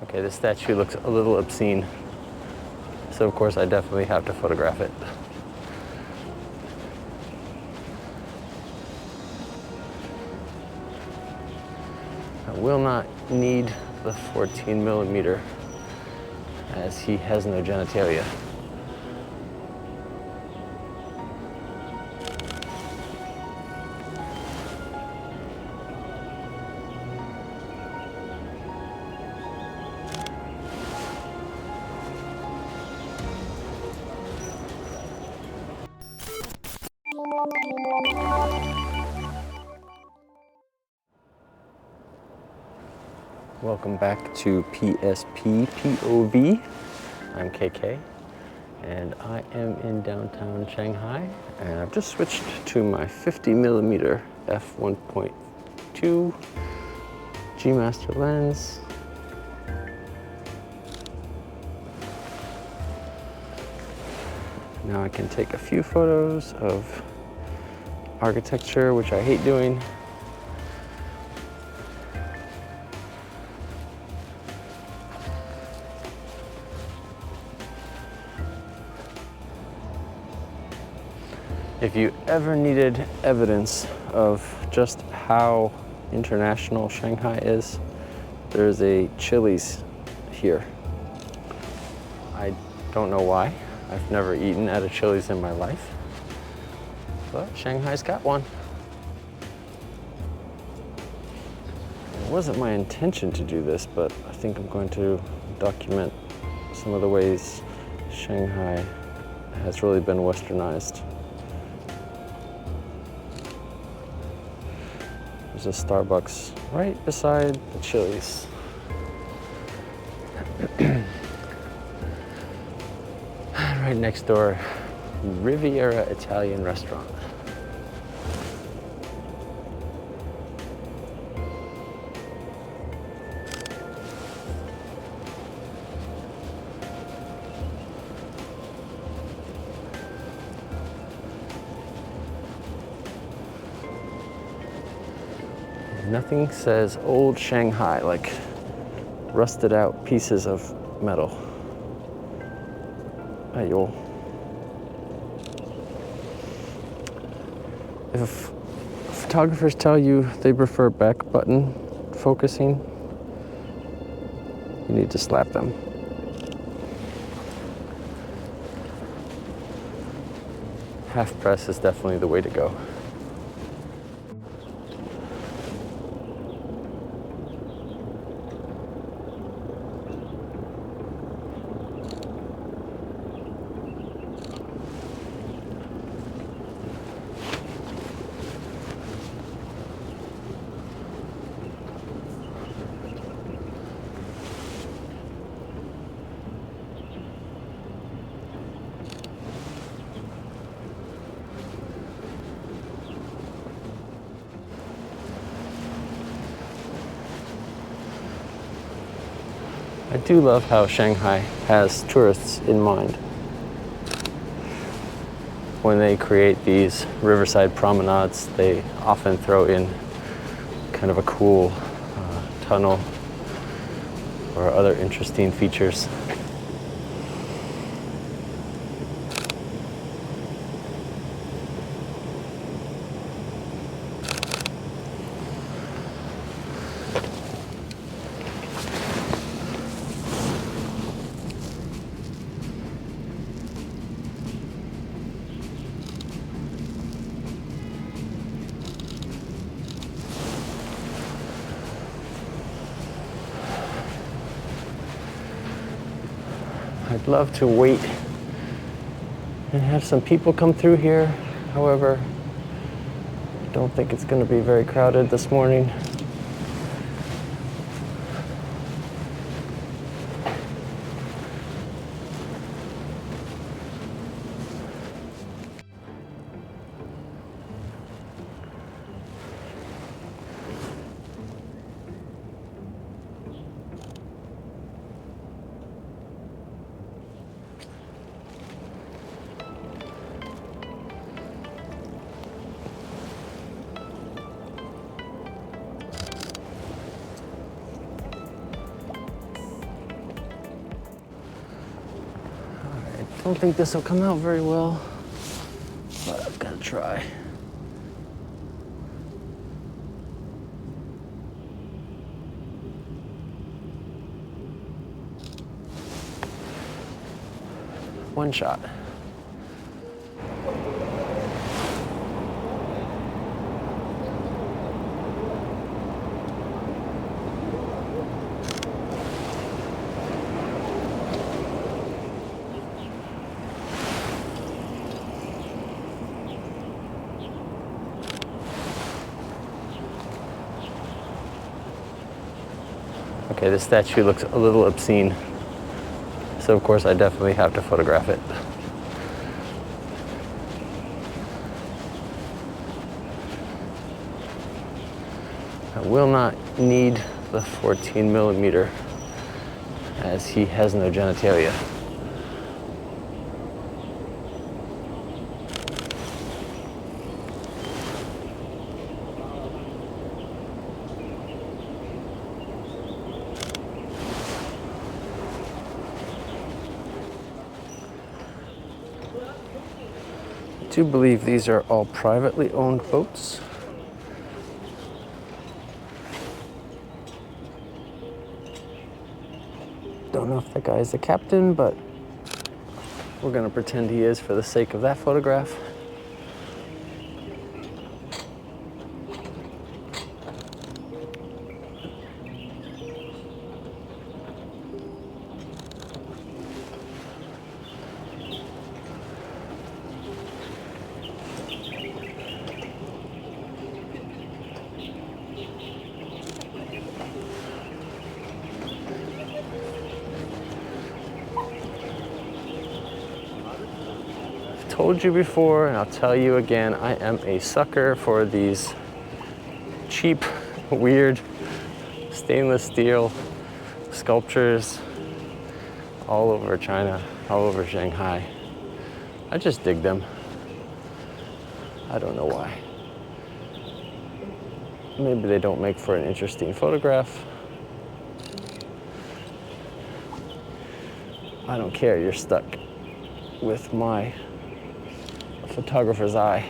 Okay, this statue looks a little obscene. So of course I definitely have to photograph it. I will not need the 14mm as he has no genitalia. Welcome back to PSP POV. I'm KK and I am in downtown Shanghai, and I've just switched to my 50mm f1.2 G Master lens. Now I can take a few photos of architecture, which I hate doing. If you ever needed evidence of just how international Shanghai is, there's a Chili's here. I don't know why. I've never eaten at a Chili's in my life, but Shanghai's got one. It wasn't my intention to do this, but I think I'm going to document some of the ways Shanghai has really been westernized. There's a Starbucks right beside the Chili's. Right next door, Riviera Italian restaurant. Nothing says old Shanghai like rusted out pieces of metal. Ayo. If photographers tell you they prefer back button focusing, you need to slap them. Half press is definitely the way to go. I do love how Shanghai has tourists in mind. When they create these riverside promenades, they often throw in kind of a cool tunnel or other interesting features. I'd love to wait and have some people come through here. However, I don't think it's going to be very crowded this morning. don't think this will come out very well, but I've got to try. One shot. Okay, this statue looks a little obscene, so of course I definitely have to photograph it. I will not need the 14mm as he has no genitalia. I do believe these are all privately owned boats. Don't know if that guy is the captain, but we're gonna pretend he is for the sake of that photograph. Told you before, and I'll tell you again, I am a sucker for these cheap, weird stainless steel sculptures all over China, all over Shanghai. I just dig them. I don't know why. Maybe they don't make for an interesting photograph. I don't care, you're stuck with my photographer's eye.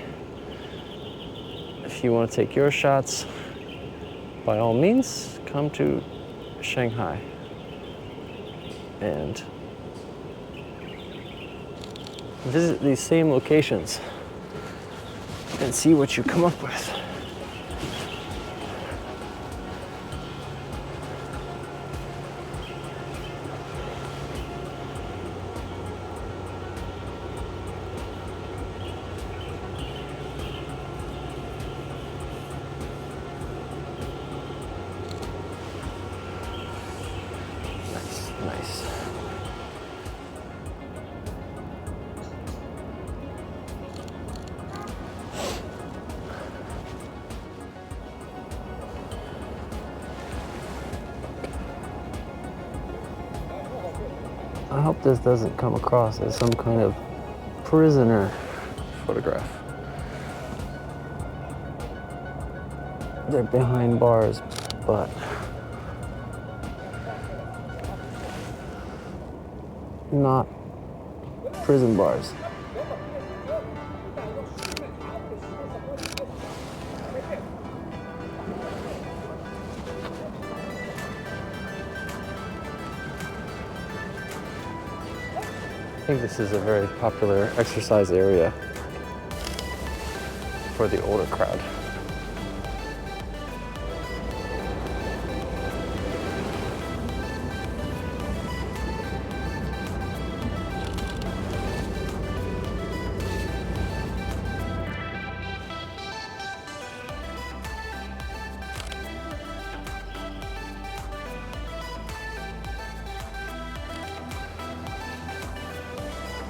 If you want to take your shots, by all means, come to Shanghai and visit these same locations and see what you come up with. Nice. I hope this doesn't come across as some kind of prisoner photograph. They're behind bars, but not prison bars. I think this is a very popular exercise area for the older crowd.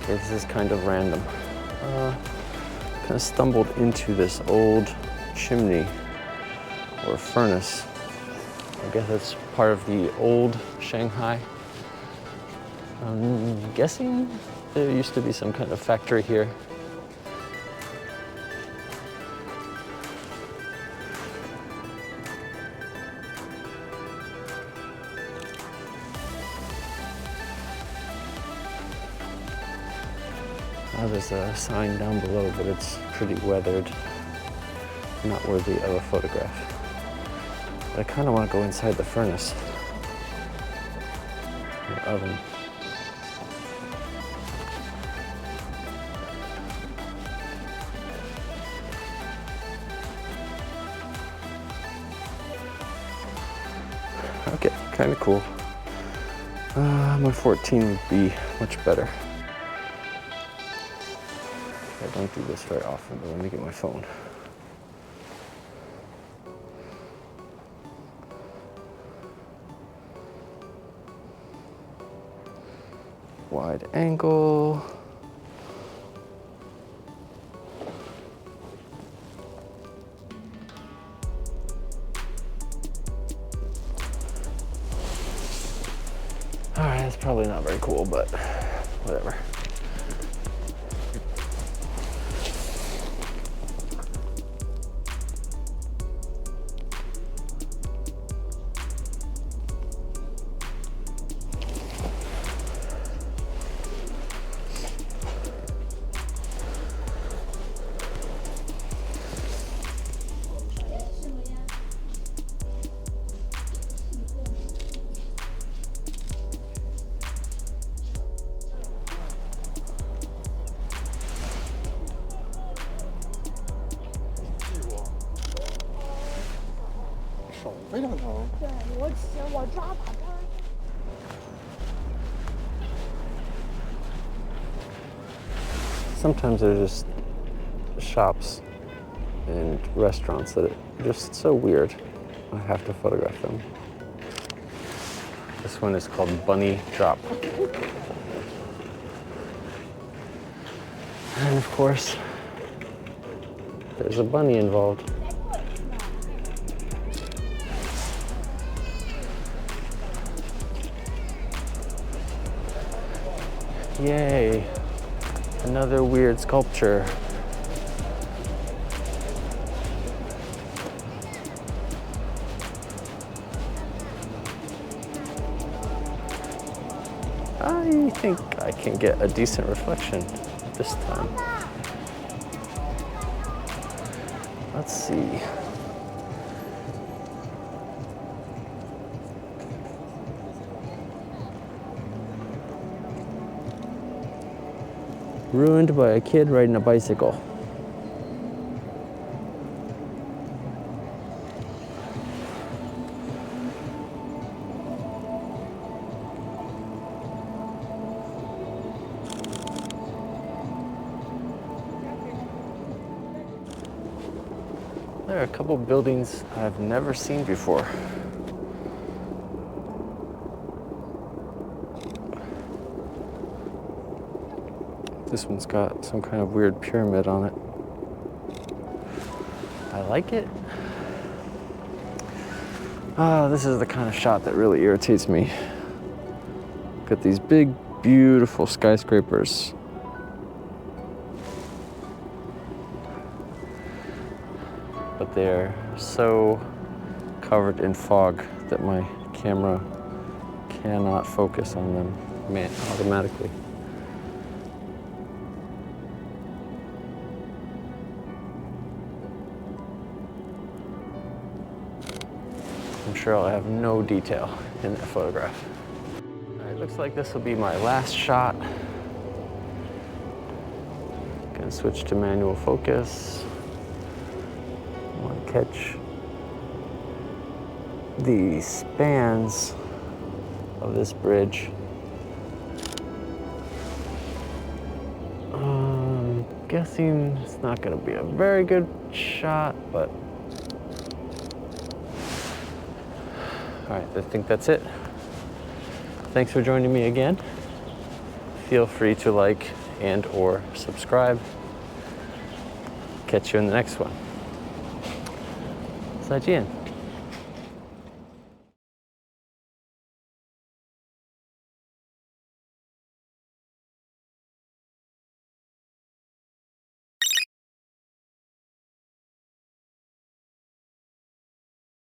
This is kind of random. Kind of stumbled into this old chimney or furnace. I guess it's part of the old Shanghai. I'm guessing there used to be some kind of factory here. There's a sign down below, but it's pretty weathered. Not worthy of a photograph. But I kind of want to go inside the furnace. Or oven. Okay, kind of cool. My 14 would be much better. I don't do this very often, but let me get my phone. Wide angle. All right, that's probably not very cool, but whatever. Sometimes there's just shops and restaurants that are just so weird. I have to photograph them. This one is called Bunny Drop. And of course, there's a bunny involved. Yay, another weird sculpture. I think I can get a decent reflection this time. Let's see. Ruined by a kid riding a bicycle. There are a couple buildings I've never seen before. This one's got some kind of weird pyramid on it. I like it. This is the kind of shot that really irritates me. Got these big, beautiful skyscrapers. But they're so covered in fog that my camera cannot focus on them automatically. I'm sure I'll have no detail in that photograph. All right, looks like this will be my last shot. Gonna switch to manual focus. I want to catch the spans of this bridge. I'm guessing it's not gonna be a very good shot, but all right, I think that's it. Thanks for joining me again. Feel free to like and/or subscribe. Catch you in the next one. 再见。